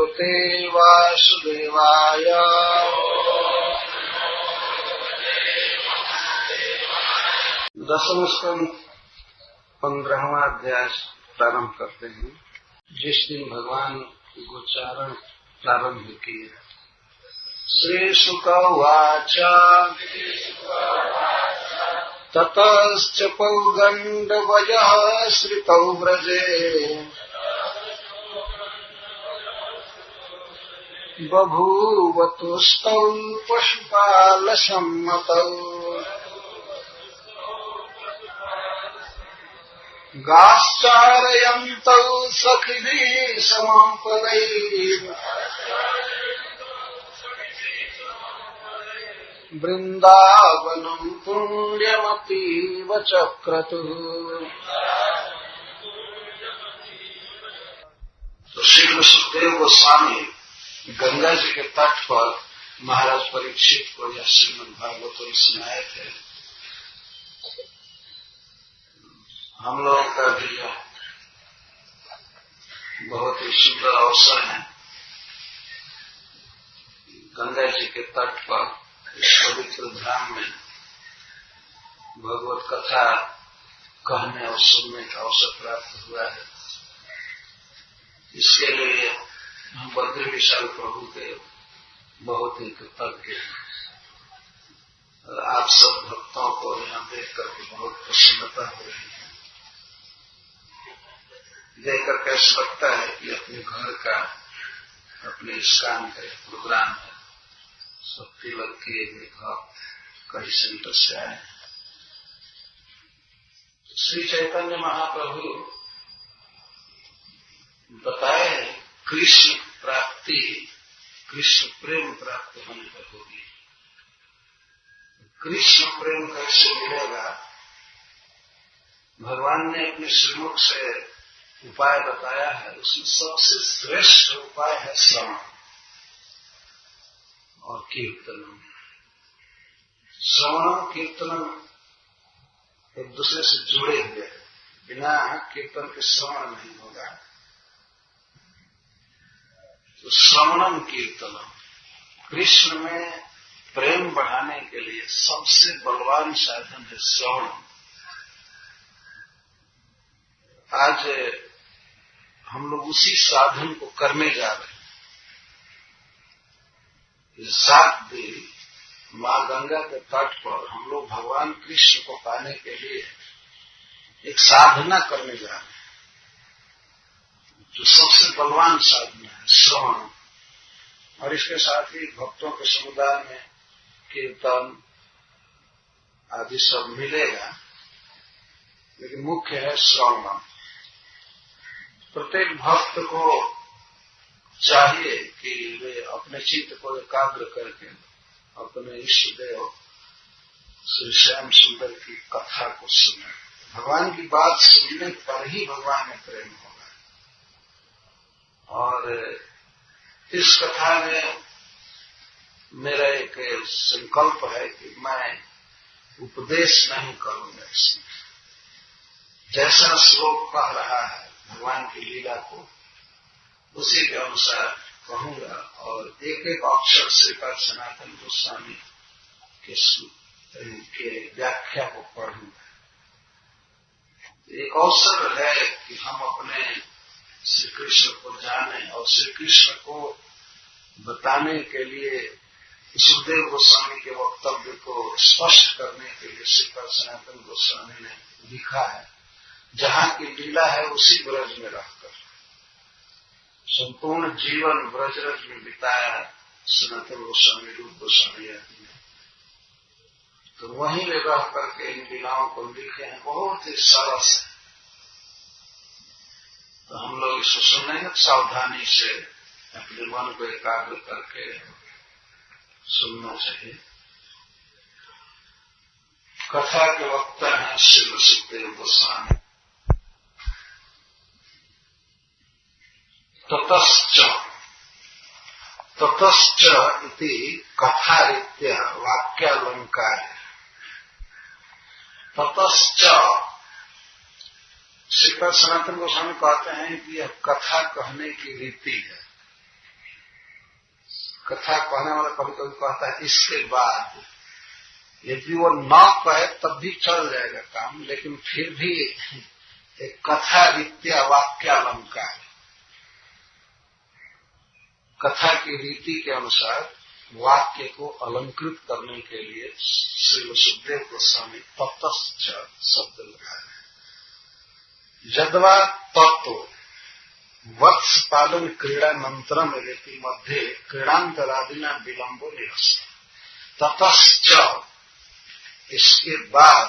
भगवते वासुदेवाय। दशम स्कंद 15वां अध्याय प्रारंभ करते हैं। जिस दिन भगवान गोचारण प्रारंभ किए। श्री शुक उवाच ततश्च पौगण्डवयः श्रितौ व्रजे बभूव तुष्टौ पशुपालसम्मतौ गाश्चारयन्तौ सखिभिः समं पदैः वृन्दावनं पुण्यमतीव चक्रतुः। तो श्री सुखदेव गोस्वामी गंगा जी के तट पर महाराज परीक्षित को यह श्रीमद् भागवत सुनाए थे। हम लोगों का भी बहुत ही सुंदर अवसर है गंगा जी के तट पर इस पवित्र धाम में भगवत कथा कहने और सुनने का अवसर प्राप्त हुआ है। इसके लिए हम बद्री विशाल प्रभु के बहुत ही कृतज्ञ हैं और आप सब भक्तों को यहाँ देख करके बहुत प्रसन्नता हो रही है। देखकर कैसा लगता है कि अपने घर का अपने इस्कान का प्रोग्राम है। सब तिलक किए हुए भक्त कई सेंटर से आए। श्री चैतन्य महाप्रभु बताए कृष्ण प्राप्ति कृष्ण प्रेम प्राप्त होने पर होगी। कृष्ण प्रेम कैसे मिलेगा? भगवान ने अपने श्रीमुख से उपाय बताया है। उसमें सबसे श्रेष्ठ उपाय है श्रवण और कीर्तनम। श्रवणम कीर्तनम एक दूसरे से जुड़े हुए हैं। बिना कीर्तन के श्रवण नहीं होगा। तो श्रवणम कीर्तनम कृष्ण में प्रेम बढ़ाने के लिए सबसे बलवान साधन है श्रवण। आज हम लोग उसी साधन को करने जा रहे हैं। 7 दिन माँ गंगा के तट पर हम लोग भगवान कृष्ण को पाने के लिए एक साधना करने जा रहे हैं जो सबसे बलवान साधना है श्रवण। और इसके साथ ही भक्तों के समुदाय में कीर्तन आदि सब मिलेगा, लेकिन मुख्य है श्रवण। प्रत्येक भक्त को चाहिए कि वे अपने चित्त को एकाग्र करके अपने इष्ट देव श्री श्याम सुंदर की कथा को सुने। भगवान की बात सुनने पर ही भगवान में प्रेम होगा। और इस कथा में मेरा एक संकल्प है कि मैं उपदेश नहीं करूंगा। इसमें जैसा श्लोक कह रहा है भगवान की लीला को उसी के अनुसार कहूंगा और एक एक अक्षर श्रीपाद सनातन गोस्वामी के व्याख्या को पढ़ूंगा। एक अवसर है कि हम अपने श्री कृष्ण को जाने और श्री कृष्ण को बताने के लिए सुखदेव गोस्वामी के वक्तव्य को स्पष्ट करने के लिए श्रीपाद सनातन गोस्वामी ने लिखा है। जहाँ की लीला है उसी ब्रज में रहकर संपूर्ण जीवन ब्रजरज में बिताया सनातन गोस्वामी रूप गोस्वामी आदि ने, तो वहीं वे रह करके इन लीलाओं को लिखे हैं। बहुत ही सरस है। तो हम लोग इसको सुनेंगे सावधानी से अपने मन को एकाग्र करके सुनना चाहिए। कथा के वक्ता है श्री सुखदेव गोस्वामी। ततश्च इति कथारीत्या वाक्यालंकार। ततश्च श्रीपाद सनातन गोस्वामी कहते हैं कि यह कथा कहने की रीति है। कथा कहने वाला कभी कभी कहता है इसके बाद, यदि वो न कहे तब भी चल जाएगा काम, लेकिन फिर भी एक कथा रीत्या वाक्यालंकार, कथा की रीति के अनुसार वाक्य को अलंकृत करने के लिए श्री सुखदेव गोस्वामी ततश्च शब्द लगाए हैं। यद्वा तत्व वत्स पालन क्रीड़ानंतरम यदि मध्य क्रीड़ांतरादिना विलंबो निरस्त, ततश्च इसके बाद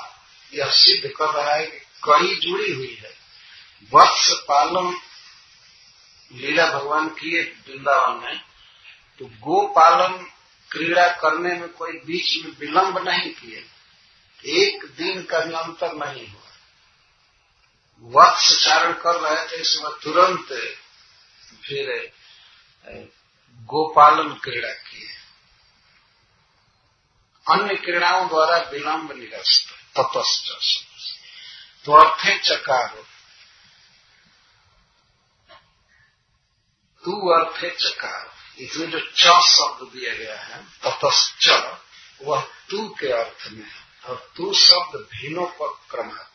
यह सिद्ध कर रहा है कि कड़ी जुड़ी हुई है। वत्स पालन लीला भगवान किए वृंदावन में, तो गो पालन क्रीड़ा करने में कोई बीच में विलंब नहीं किए, एक दिन का भी अंतर नहीं हुआ। वत्स चारण कर रहे थे, इसमें तुरंत फिर गोपालन क्रीड़ा किए। अन्य क्रीड़ाओं द्वारा विलंब निरस्त, ततश्च। तो अर्थे चकारो, तू अर्थे चकारो, इसमें जो च शब्द दिया गया है ततश्च, वह तू के अर्थ में है, और तू शब्द भिन्नों पर क्रमात्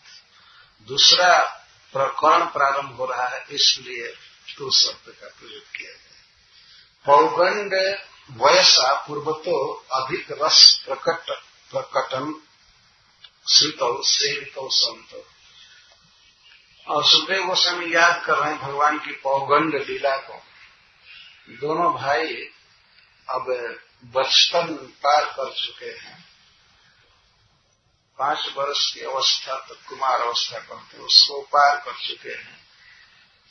दूसरा प्रकरण प्रारंभ हो रहा है, इसलिए तू शब्द का प्रयोग किया गया। पौगंड वयसा पूर्वतो अधिक रस प्रकटन श्रुतौ सेवितौ संतो। और सुखदेव गोस्वामी याद कर रहे हैं भगवान की पौगंड लीला को। दोनों भाई अब बचपन पार कर चुके हैं, 5 वर्ष की अवस्था तक कुमार अवस्था कहते हैं, उसको पार कर चुके हैं।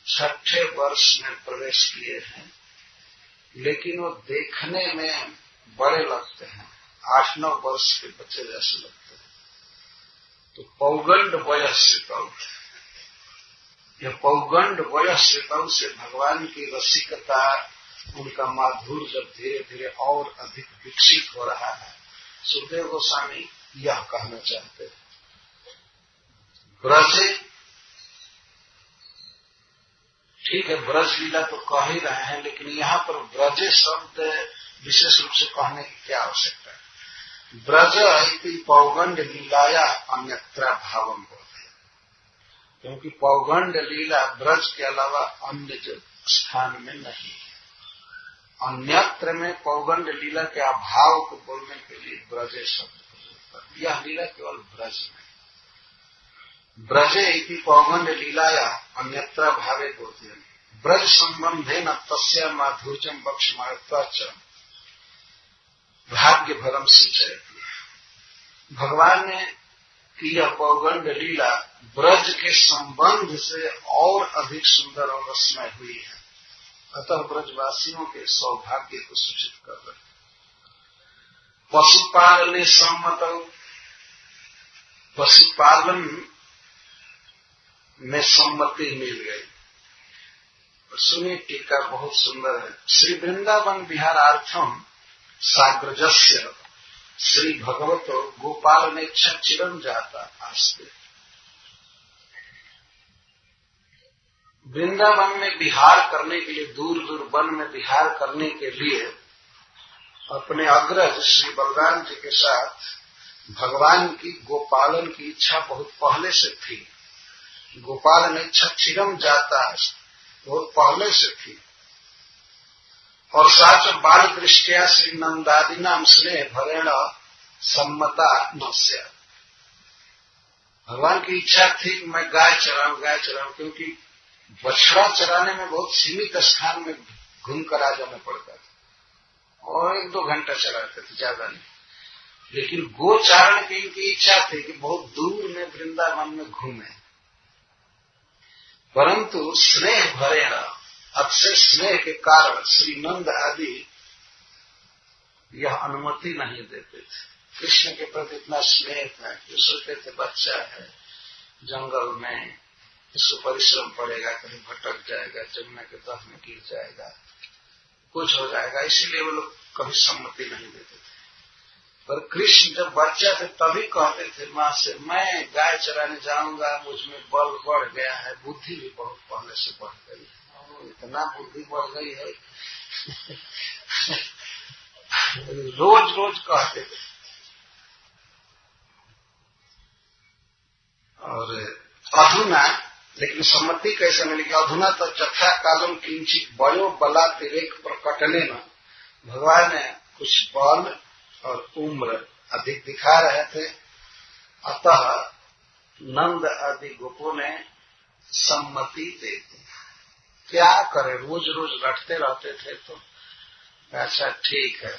6ठे वर्ष में प्रवेश किए हैं, लेकिन वो देखने में बड़े लगते हैं, 8-9 वर्ष के बच्चे जैसे लगते हैं। तो पौगंड वयस्यतौ, यह पौगंड वयस्यतौ से भगवान की रसिकता, उनका माधुर्य जब धीरे धीरे और अधिक विकसित हो रहा है, सुखदेव गोस्वामी यह कहना चाहते हैं। ब्रजे, ठीक है, ब्रज लीला तो कह ही रहे हैं, लेकिन यहाँ पर ब्रजे शब्द विशेष रूप से कहने की क्या आवश्यकता है। ब्रज इति पौगंड लीलाया अन्यत्र भावम बोलते हैं, क्योंकि पौगंड लीला ब्रज के अलावा अन्य स्थान में नहीं है। अन्यत्र में पौगंड लीला के अभाव को बोलने के लिए ब्रजे शब्द, यह लीला केवल ब्रज में। ब्रजे इति पौगंड लीलाया अन्यत्र भावे बोलते हैं। ब्रज संबंधे न तस्या माधुर्यम बक्षमाणत्वाच भाग्य भरम सिंचयति। भगवान ने की यह पौगंड लीला ब्रज के संबंध से और अधिक सुंदर और रसमय हुई है, अतः ब्रजवासियों के सौभाग्य को सूचित कर रहे। पशुपालने सम्मत, पशुपालन में सम्मति मिल गई। सुनिए, टीका बहुत सुंदर है। श्री वृंदावन विहारार्थम साग्रजस्य श्री भगवतो गोपालनेच्छा चिरम जाता आस्ते। वृंदावन में विहार करने के लिए, दूर दूर वन में विहार करने के लिए अपने अग्रज श्री बलराम जी के साथ भगवान की गोपालन की इच्छा बहुत पहले से थी। गोपालन इच्छा चिरम जाता बहुत पहले से थी। और साथ बाल दृष्टिया श्री नंदादि नाम स्नेह भरेण सम्मता नस्या। भगवान की इच्छा थी कि मैं गाय चराऊं, क्योंकि बछड़ा चराने में बहुत सीमित स्थान में घूम कर आ जाना पड़ता था और 1-2 घंटा चराते थे, ज्यादा नहीं। लेकिन गोचारण की इनकी इच्छा थी कि बहुत दूर में वृंदावन में घूमे, परंतु स्नेह भरेण, अक्षय स्नेह के कारण श्री नंद आदि यह अनुमति नहीं देते थे। कृष्ण के प्रति इतना स्नेह था कि सोचते थे बच्चा है, जंगल में इसको परिश्रम पड़ेगा, कहीं भटक जाएगा, जमुना के तट में गिर जाएगा, कुछ हो जाएगा, इसीलिए वो लोग कभी सम्मति नहीं देते थे। पर कृष्ण जब बच्चा थे तभी कहते थे माँ से, मैं गाय चराने जाऊंगा, मुझमें बल बढ़ गया है, बुद्धि भी बहुत पहले से बढ़ गई है, और इतना बुद्धि बढ़ गई है रोज रोज कहते थे। और अधुना, लेकिन सम्मति कैसे मिलेगी? अधुना तो चथा कालम किंचित बयो बला तिरेक प्रकटने न, भगवान ने कुछ बल और उम्र अधिक दिखा रहे थे, अतः नंद आदि गोपों ने सम्मति दे दी। क्या करे, रोज रोज लड़ते रहते थे। तो अच्छा ठीक है,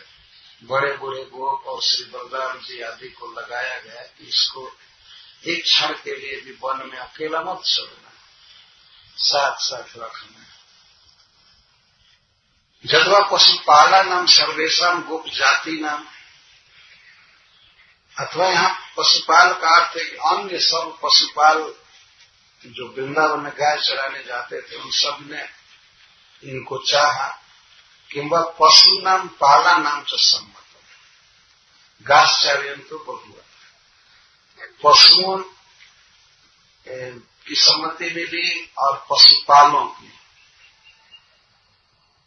बड़े बूढ़े गोप और श्री बलराम जी आदि को लगाया गया कि इसको एक क्षण के लिए भी वन में अकेला मत छोड़ना, साथ साथ रखना। जदवा पशुपाला नाम सर्वेशम गोप जाति नाम, अथवा यहाँ पशुपाल का अर्थ है कि अन्य सब पशुपाल जो वृंदावन में गाय चराने जाते थे उन सब ने इनको चाहा। किंवा पशु नाम पाला नाम च सम्मत, घासचार्यन तो बहुआ, पशुओं की सम्मति मिली और पशुपालों की।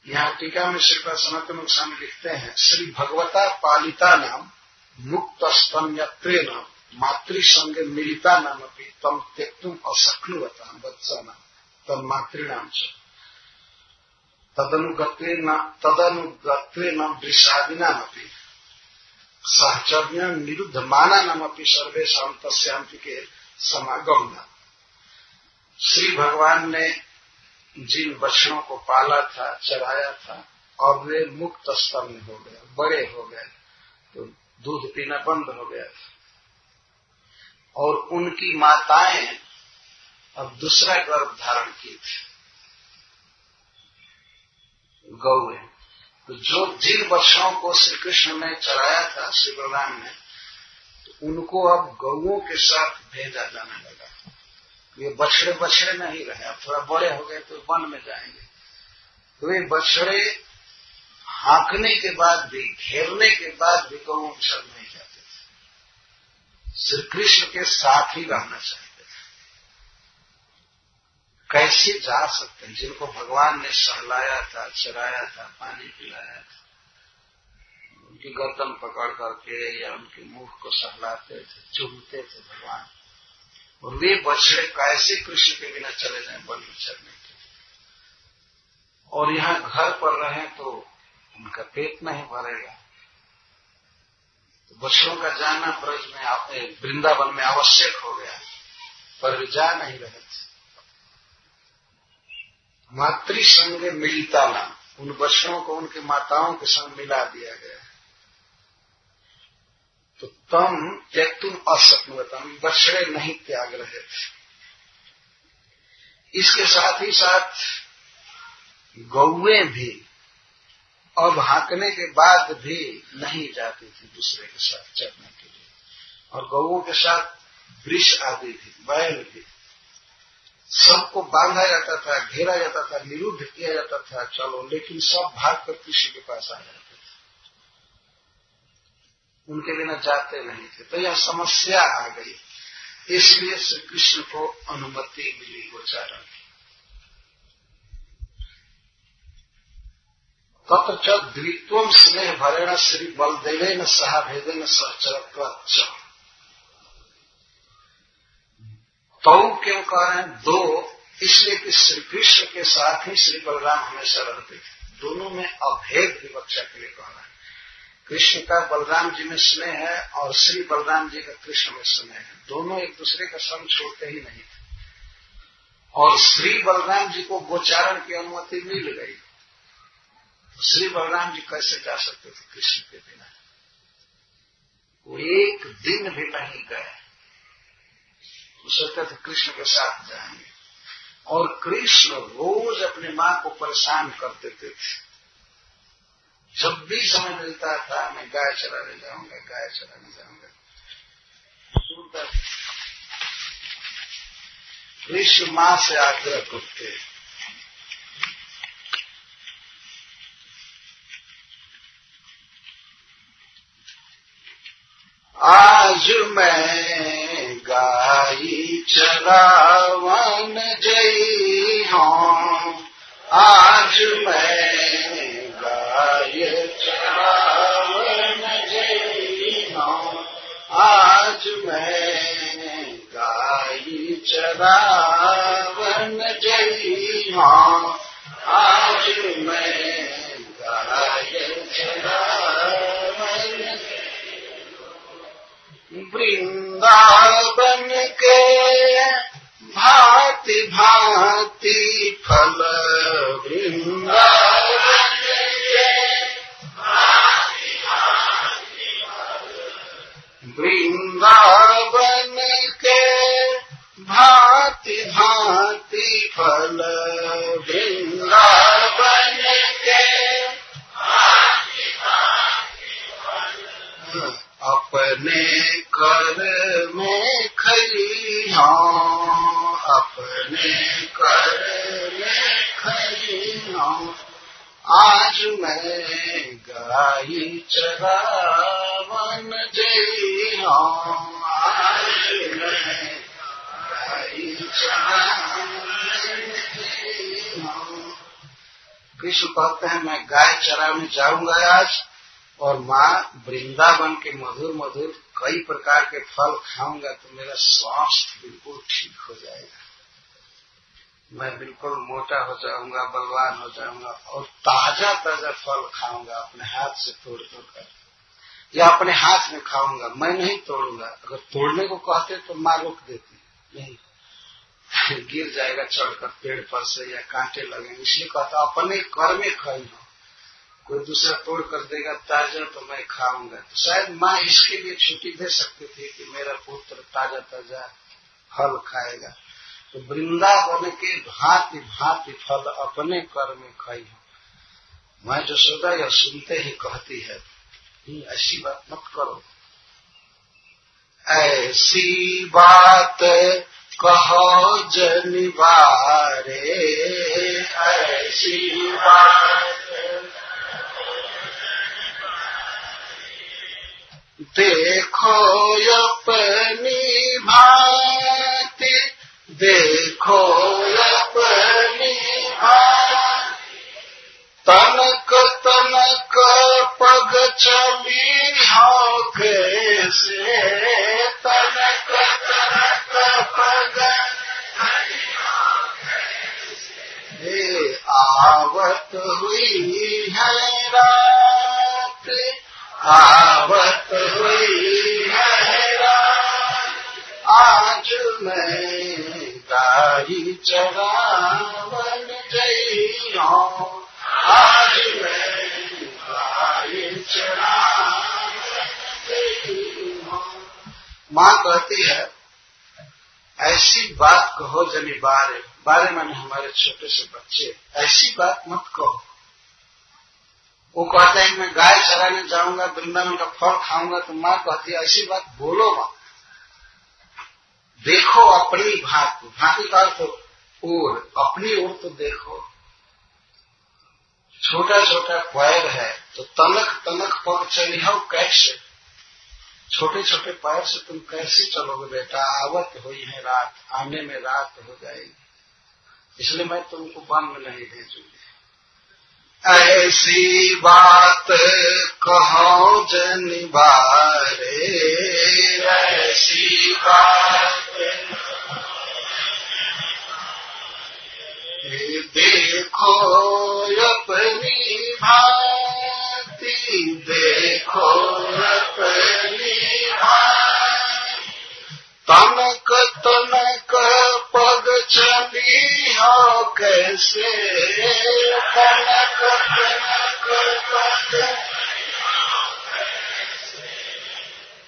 यहाँ टीका में श्रीपाद सनातन गोस्वामी लिखते हैं, श्री भगवता पालिता नाम मुक्त स्तन्यत्रे नाम मातृसंग मिलिता नाम अपनी तम त्यक्तुम असक्नुवता बच्चा नाम तम मातृणाम च तदनुगत्वे न वृषादिनाम अपनी सहचर्य निरुद्ध माना नाम अपनी सर्वे शांति के समागम। श्री भगवान ने जिन बच्चों को पाला था, चराया था, और वे मुक्त स्तन हो गए, बड़े हो गए, तो दूध पीना बंद हो गया था। और उनकी माताएं अब दूसरा गर्भ धारण की थी, गौएं। तो जो जिन बच्चों को श्री कृष्ण ने चराया था, श्री बलराम ने, तो उनको अब गौओं के साथ भेजा जाने लगा। ये बछड़े बछड़े नहीं रहे, अब थोड़ा बड़े हो गए तो वन में जाएंगे। तो ये बछड़े हाँकने के बाद भी, घेरने के बाद भी गौओं के साथ नहीं जाते थे, श्री कृष्ण के साथ ही रहना चाहते थे। कैसे जा सकते हैं? जिनको भगवान ने सहलाया था, चराया था, पानी पिलाया था, उनकी गर्दन पकड़ करके या उनके मुख को सहलाते थे, चूमते थे भगवान। और वे बछड़े कैसे कृष्ण के बिना चले जाएं वन में चरने के लिए? और यहाँ घर पर रहें तो उनका पेट नहीं भरेगा। तो बच्चों का जाना ब्रज में, वृंदावन में आवश्यक हो गया, पर वे जा नहीं रहे थे। मातृसंग मिलिता नाम, उन बच्चों को उनके माताओं के संग मिला दिया गया। तो तम त्यक्तुम असक्नुवतम, बछड़े नहीं त्याग रहे थे। इसके साथ ही साथ गौएं भी अब हाँकने के बाद भी नहीं जाती थी दूसरे के साथ चरने के लिए। और गौओं के साथ वृष आदि भी, बैल भी, सबको बांधा जाता था, घेरा जाता था, निरुद्ध किया जाता था, चलो, लेकिन सब भाग कर कृष्ण के पास आ जाते थे, उनके बिना जाते नहीं थे। तो यह समस्या आ गई, इसलिए श्री कृष्ण को अनुमति मिली गोचारण की। तत्र च द्वित्वम स्नेह भरेण श्री बलदेवेन सह भेदेन सहचरत्वाच्च। तो क्यों कह रहे हैं दो? इसलिए कि श्री कृष्ण के साथ ही श्री बलराम हमेशा रहते थे। दोनों में अभेद विवक्षा के लिए कह रहे हैं। कृष्ण का बलराम जी में स्नेह है और श्री बलराम जी का कृष्ण में स्नेह है। दोनों एक दूसरे का संग छोड़ते ही नहीं थे। और श्री बलराम जी को गोचारण की अनुमति मिल गई। श्री बलराम जी कैसे जा सकते थे कृष्ण के बिना? वो एक दिन भी नहीं गए, वो सोचते थे कृष्ण के साथ जाएंगे। और कृष्ण रोज अपनी मां को परेशान कर देते थे। जब भी समय मिलता था, मैं गाय चराने जाऊंगा, गाय चराने जाऊंगा। कृष्ण मां से आग्रह करते, आज मैं गाय चरावन जई हूँ, आज मैं गाय चरावन आज मैं गाई चरावन जई हाँ, आज मैं गाय चरावन वृंदावन के भांति भांति फल वृंदावन के भांति भांति फल वृंदावन के भांति भांति फल वृंदावन के भांति भांति फल अपने कर में खली हाँ, अपने कर में खली हाँ, आज मैं गाई चरावन जई हाँ, आज मैं गाई चरावन जई हाँ। कृष्ण कहते हैं मैं गाय चराने जाऊंगा आज, और माँ वृंदावन के मधुर मधुर कई प्रकार के फल खाऊंगा तो मेरा स्वास्थ्य बिल्कुल ठीक हो जाएगा, मैं बिल्कुल मोटा हो जाऊंगा, बलवान हो जाऊंगा, और ताजा ताजा फल खाऊंगा अपने हाथ से तोड़ कर, या अपने हाथ में खाऊंगा, मैं नहीं तोड़ूंगा। अगर तोड़ने को कहते तो माँ रोक देती, नहीं गिर जाएगा चढ़कर पेड़ पर से या कांटे लगेंगे, इसलिए कहता अपने कर में खाई हो, कोई दूसरा तोड़ कर देगा ताजा तो मैं खाऊंगा। तो शायद माँ इसके लिए छुट्टी दे सकती थी कि मेरा पुत्र ताजा ताजा फल खाएगा। तो वृंदावन के भांति भांति फल अपने कर में खाई हो। मैं जो सदा यह सुनते ही कहती है ऐसी बात मत करो, ऐसी बात कहो जनिवारे, ऐसी बात देखो अपनी भांति, देखो अपनी भांति, तनक तनक पग चली हो कैसे, तनक तनक पग चली हो कैसे, आवत हुई है रात, आवत हुई है रात, आज मैं गाई चरावन जई हूँ, आज मैं गाई चरावन जई हूँ। माँ कहती है ऐसी बात कहो जनी बारे, बारे माने हमारे छोटे से बच्चे, ऐसी बात मत कहो। वो कहते हैं कि मैं गाय चराने जाऊंगा, वृंदावन का फल खाऊंगा, तो माँ कहती है ऐसी बात बोलो मत, देखो अपनी भांति, भांति का अर्थ ओर, अपनी ओर तो देखो, छोटा छोटा पैर है तो तनक तनक पग चली हो कैसे, छोटे छोटे पैर से तुम कैसे चलोगे बेटा, आवत हुई है रात, आने में रात हो जाएगी, इसलिए मैं तुमको वन में नहीं भेजूंगी। ऐसी बात कहो जनिवारे, ऐसी बात देखो अपनी भांति, देखो अपनी भांति, तनक तनक पग चली हो कैसे, तनक तनक पग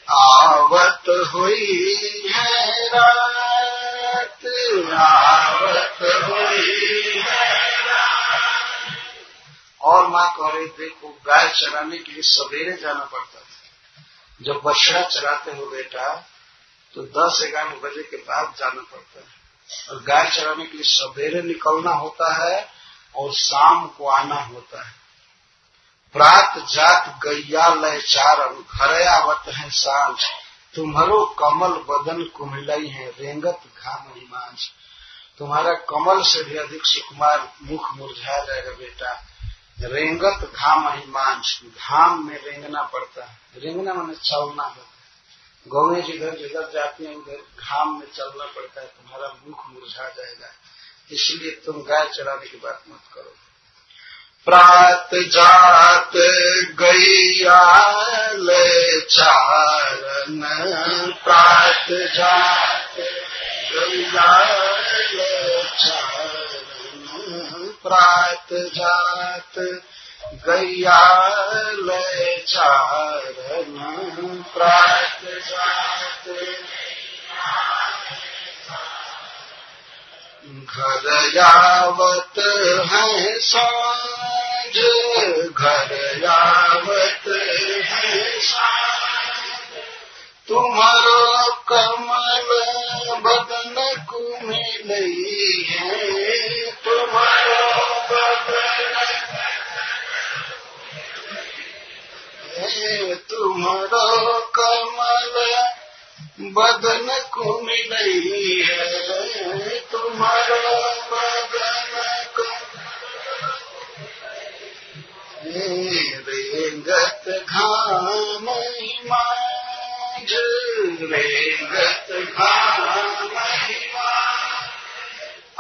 आवत हुई है रात, आवत हुई है रात। और माँ कह रही देखो गाय चराने के लिए सवेरे जाना पड़ता था, जब बछड़ा चराते हो बेटा तो 10-11 बजे के बाद जाना पड़ता है, और गाय चराने के लिए सवेरे निकलना होता है और शाम को आना होता है। प्रात जात गैया लय चारन, घरे आवत है सांझ, तुम्हारो कमल बदन कुम्हलई है, रेंगत घाम हिमांझ। तुम्हारा कमल से भी अधिक सुकुमार मुख मुरझा जाएगा बेटा, रेंगत घाम हिमांझ, घाम में रेंगना पड़ता है, रेंगना माने चलना होता है, गौएं जिधर जिधर जाती हैं उधर घाम में चलना पड़ता है, तुम्हारा मुख मुरझा जाएगा, इसलिए तुम गाय चराने की बात मत करो। प्रात जात गैयाल चारन, प्रात जात गैयाल चारन, प्रात जात गैयाल चारन, प्रात जात घर यावत है साँझ, घर यावत है साँझ, तुम्हारो कमल बदन कुमिलई है, तुम्हारो बदन तुम्हारो कमल बदन कुमिलई है, तुम्हारो बदन रेंगत घाम हिमांज, रेंगत घाम हिमांज,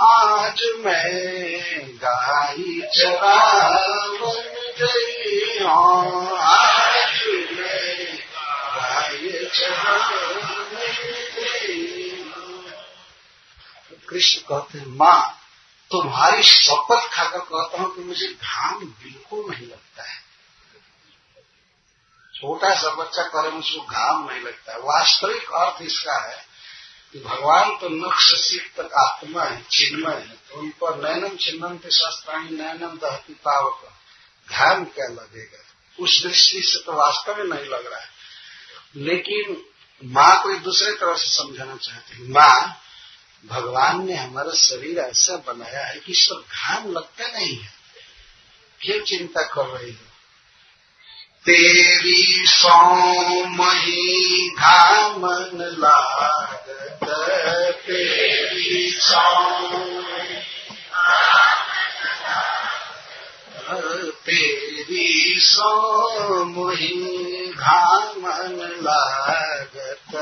आज मैं गाय चरावन गई हूँ, आज मैं गाय चरावन गई हूँ। कृष्ण कहते हैं, माँ तुम्हारी शपथ खाकर कहता हूं कि मुझे घाम बिल्कुल नहीं लगता है। छोटा सा बच्चा करे मुझको घाम नहीं लगता है। वास्तविक अर्थ इसका है कि भगवान तो नक्ष सिद्ध तक आत्मा है, चिन्मय है, तो उन पर नैनम छिन्नन्ति शस्त्राणि नैनम दहति पावक, घाम क्या लगेगा, उस दृष्टि से तो वास्तव में नहीं लग रहा है। लेकिन माँ को एक दूसरे तरह से समझाना चाहती है, माँ भगवान ने हमारा शरीर ऐसा बनाया है कि इस पर घाम लगता नहीं है, क्यों चिंता कर रही हो। तेरी सौमही घामन लागत, तेरी सौमही तेरी सौमही घामन लागत,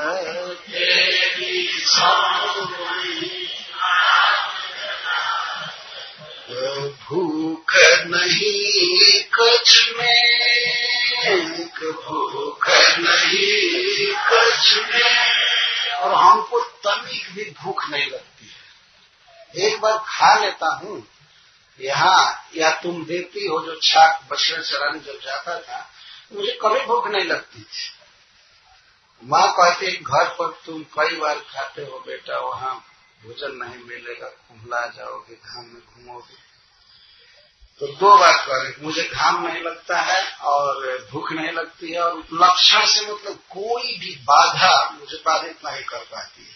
तेरी सौमही भूख नहीं कछ में, भूख नहीं कछ में, और हमको तनिक भी भूख नहीं लगती है। एक बार खा लेता हूँ यहाँ, या तुम देती हो जो छाक बछड़े चराने जब जाता था, मुझे कभी भूख नहीं लगती थी। माँ कहती है घर पर तुम कई बार खाते हो बेटा, वहाँ भोजन नहीं मिलेगा, कुम्हला जाओगे, घाम में घूमोगे। तो 2 बार करें, मुझे घाम नहीं लगता है और भूख नहीं लगती है, और लक्षण से मतलब कोई भी बाधा मुझे बाधित नहीं कर पाती है।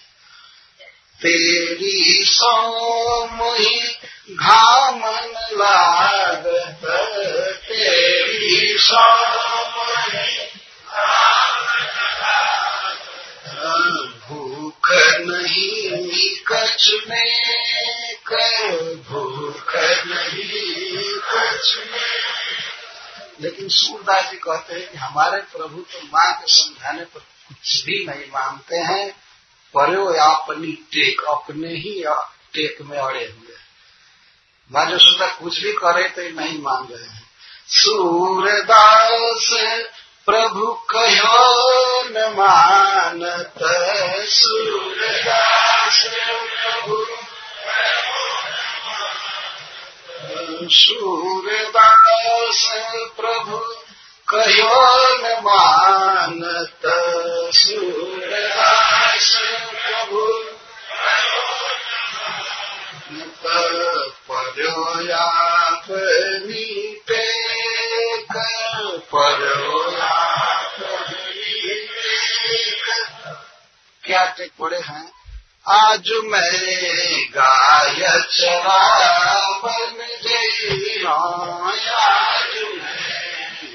तेरी सौमही घामन लागत, तेरी सौमही भूख नहीं कछ में, भूख नहीं कछ में। लेकिन सूरदास जी कहते हैं कि हमारे प्रभु तो माँ के समझाने पर कुछ भी नहीं मानते हैं, परो अपनी टेक, अपने ही टेक में अड़े हुए। माँ जसोदा कुछ भी करे तो नहीं मान रहे हैं। सूरदास प्रभु कहो न मानत, सूरदास प्रभु सूरदास प्रभु कहो न मानत, सूरदास प्रभु पर्यो अपनी टेक, पर्यो अपनी टेक। क्या टेक पड़े हैं? आज मैं गाय चरावन गई, आज मैं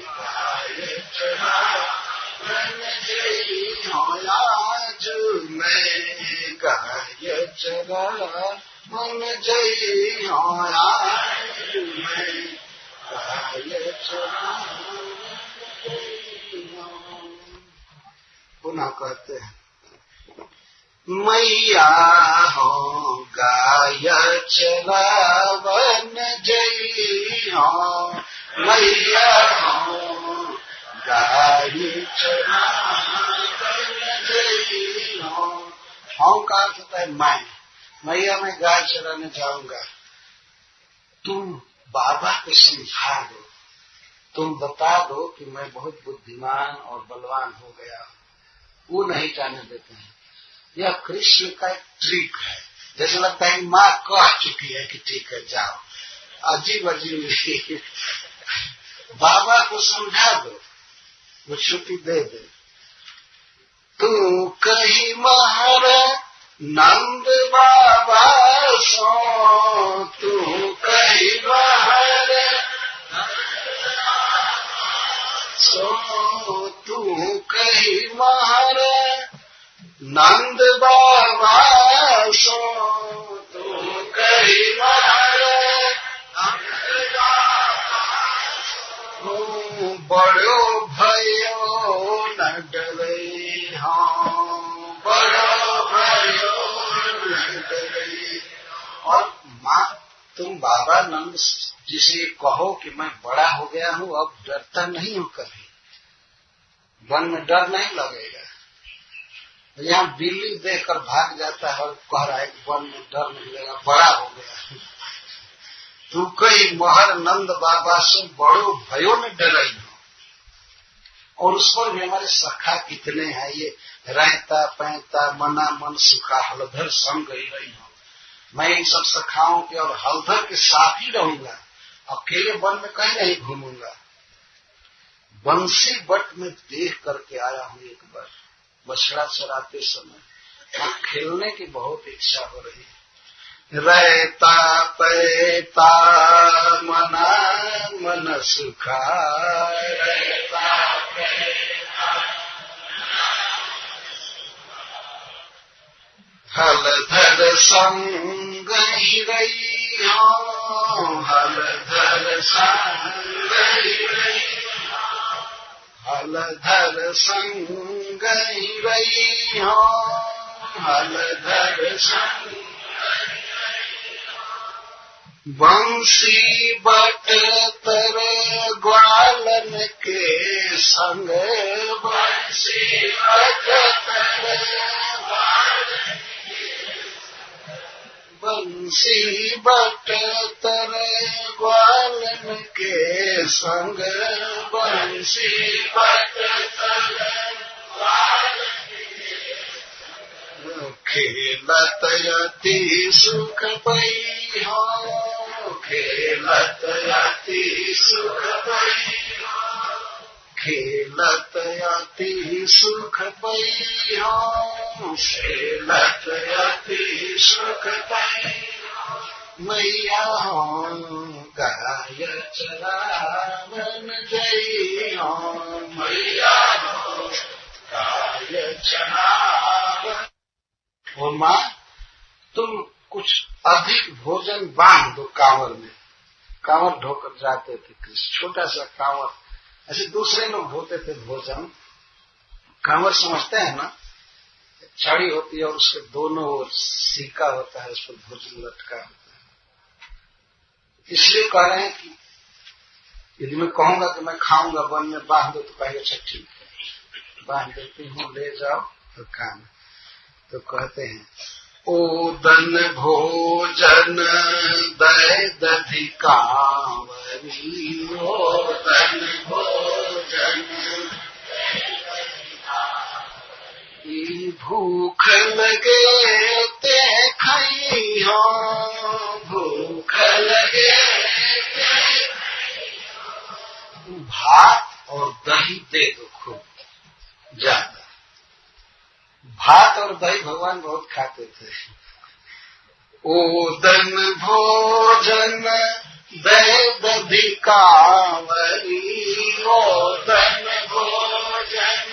गाय चरावन गई, आज मैं गाय चरावन गई, आज मैं गाय चरावन गई। पुनः कहते हैं, मैया हो गाय चरावन जई हो, मैया हो गाय चरावन जई हो। हाँ का अर्थ होता है मैया मैं गाय चराने जाऊंगा, तुम बाबा को समझा दो, तुम बता दो कि मैं बहुत बुद्धिमान और बलवान हो गया। वो नहीं जाने देते हैं। यह कृष्ण का एक ट्रिक है। जैसे लगता है कि माँ कह चुकी है कि ठीक है जाओ, अजीब अजीब बाबा को समझा दो, वो छुट्टी दे दे। तू कही महारा नंद बाबा सो, तू कही महारा सो, तू कही महारा नंद बाबा सो, तू कही महारा बड़ो भयो न डरे, हाँ बड़ो भयो न डरे। और माँ तुम बाबा नंद जी से कहो कि मैं बड़ा हो गया हूँ, अब डरता नहीं हूँ, कभी वन में डर नहीं लगेगा। यहाँ बिल्ली देखकर भाग जाता है और कह रहा है कि वन में डर नहीं लगेगा, बड़ा हो गया। तू कई महर नंद बाबा से बड़ो भयो में डरई हो। और उस पर भी हमारे सखा कितने हैं, ये रहता पैता मना मन सुखा हलधर संग गई रही हो। मैं इन सब सखाओं के और हलधर के साथ ही रहूंगा, अकेले वन में कहीं नहीं घूमूंगा। बंसी बट में देख करके आया हूँ एक बार, बछड़ा चराते समय खेलने की बहुत इच्छा हो रही है। रहता पैता मना मन सुखा, रहता पैता हलधर संग ही रही हो, हलधर संग ही रही, हलधर संग ही रही हो, हलधर संग बंसी बट तर ग्वालन के संग, बंसी बट तर बंसी बट तर ग्वालन के संग, बंसी बट तर खेलत अति सुख पई हो, खेलत अति सुख पई हो, खेलत अति सुख पई हो, खेलत अति सुख पई हो। मैया हो गाय चरावन जई हो, मैया हो गाय चरावन। और माँ तुम कुछ अधिक भोजन बांध दो कांवर में। कांवर ढोकर जाते थे कृष्ण, छोटा सा कांवर, ऐसे दूसरे लोग ढोते थे भोजन। कांवर समझते हैं ना, छड़ी होती है और उसके दोनों ओर सिक्का होता है, उस पर भोजन लटका होता है। इसलिए कह रहे हैं कि यदि मैं कहूंगा कि मैं खाऊंगा वन में बांध दो, तो कहेंगे अच्छा ठीक है बांध देती हूँ, ले जाओ तो काम। तो कहते हैं ओदन भोजन दय दधि कांवरी, ओदन भोजन भूख लगे ते खाई हो, भूख लगे ते भात और दही दे दो खूब ज्यादा। भात और दही भगवान बहुत खाते थे। ओदन भोजन दय दधि कांवरी, ओदन भोजन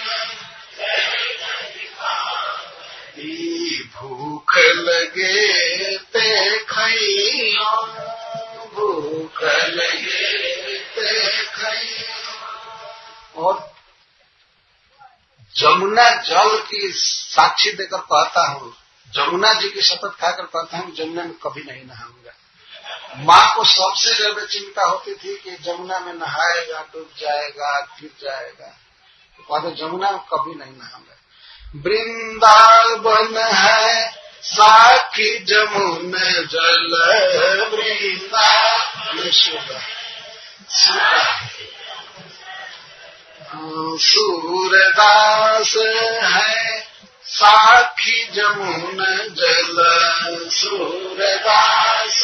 भूख लगे ते खइयो, भूख लगे ते खइयो। और जमुना जमुना जल की साक्षी देकर कहता हूँ, जमुना जी की शपथ खाकर कहता हूँ जमुना में कभी नहीं नहाऊंगा। माँ को सबसे ज्यादा चिंता होती थी कि जमुना में नहाएगा, डूब जाएगा, गिर जाएगा, तो कहते जमुना में कभी नहीं नहाऊंगा। वृंदावन है साखी जमुना जल, वृंदावन सूरदास है साखी जमुना जल, सूरदास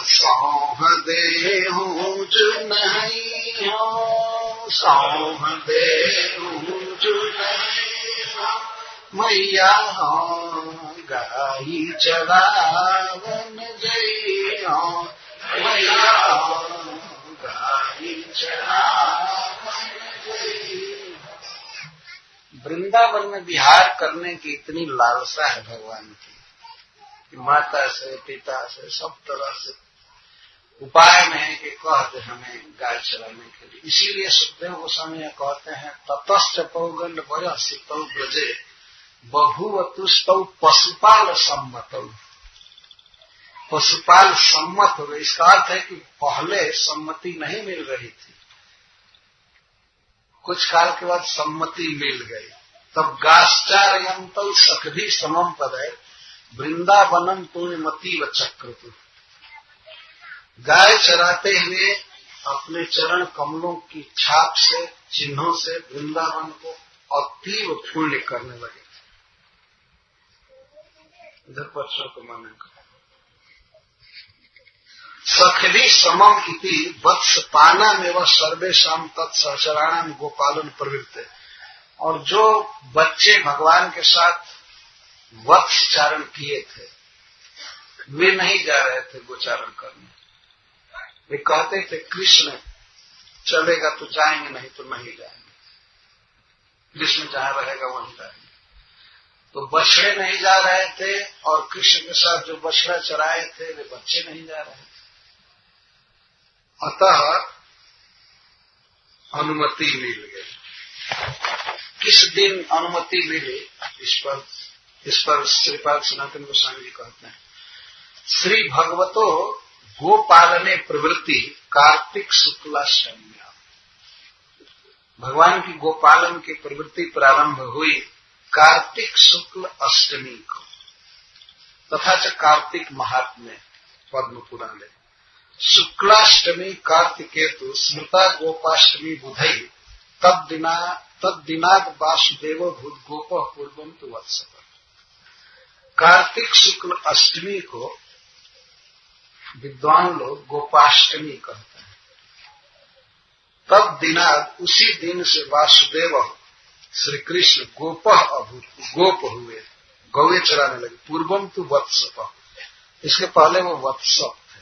सौह दे हूँ जो नहीं हो, सौह दे हूँ जो नहीं हो, मैया हो गाई चरावन जई हो, मैया हो गाई चरावन जई। वृंदावन में विहार करने की इतनी लालसा है भगवान की कि माता से पिता से सब तरह से उपाय में है कि कह दे हमें गाय चराने के लिए। इसीलिए सुखदेव गोस्वामी कहते हैं ततश्च पौगंड वयसितौ ब्रजे बभूव तुष्टौ पशुपाल सम्मतौ। पशुपाल सम्मत हो गए, इसका अर्थ है कि पहले सम्मति नहीं मिल रही थी, कुछ काल के बाद सम्मति मिल गई, तब गाश्चारयन्तौ सखभी समम पदे वृंदावनम पुण्यमती व चक्रतु। गाय चराते हुए अपने चरण कमलों की छाप से, चिन्हों से वृंदावन को अतीव पुण्य करने लगे थे। इधर पक्षों को माने सखली समम इति वत्स पाना में वह सर्वेशम तत्सहचराणाम गोपालन प्रवृत्त। और जो बच्चे भगवान के साथ वत्सचारण किए थे वे नहीं जा रहे थे गोचारण करने। वे कहते थे कृष्ण चलेगा तो जाएंगे, नहीं तो नहीं जाएंगे, कृष्ण जहां रहेगा वहीं रहेंगे। तो बछड़े नहीं जा रहे थे और कृष्ण के साथ जो बछड़ा चराए थे वे बच्चे नहीं जा रहे थे। अतः अनुमति मिल गई। किस दिन अनुमति मिली इस पर श्रीपाद सनातन गोस्वामी जी कहते हैं श्री भगवतो गोपालने प्रवृत्ति कार्तिक शुक्लाष्टमी। भगवान की गोपालन की प्रवृत्ति प्रारंभ हुई कार्तिक शुक्ल अष्टमी को, तथा च कार्तिक महात्म्य पद्म पुराण। शुक्लाष्टमी कार्तिकेतु स्मृता गोपाष्टमी बुधई तद्दिनाद वासुदेव भूत गोप पूर्वम तु वत्सप। कार्तिक शुक्ल अष्टमी को विद्वान लोग गोपाष्टमी कहते हैं। तब दिनाद उसी दिन से वासुदेव श्री कृष्ण गोप अभूत, गोप हुए, गौए चराने लगे। पूर्वम तु वत्सप, इसके पहले वो वत्सप थे,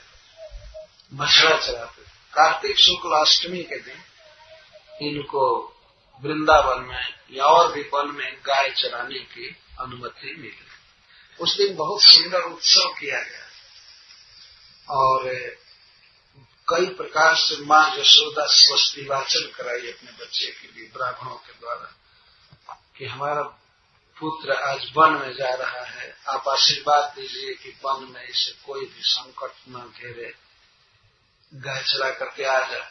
बछड़ा चराते थे। कार्तिक शुक्ल अष्टमी के दिन इनको वृंदावन में या और भी वन में गाय चराने की अनुमति मिली। उस दिन बहुत सुंदर उत्सव किया गया और कई प्रकार से मां यशोदा स्वस्ति वाचन कराई अपने बच्चे के लिए ब्राह्मणों के द्वारा कि हमारा पुत्र आज वन में जा रहा है, आप आशीर्वाद दीजिए कि वन में इसे कोई भी संकट न घेरे, गाय चला करके आ जाए।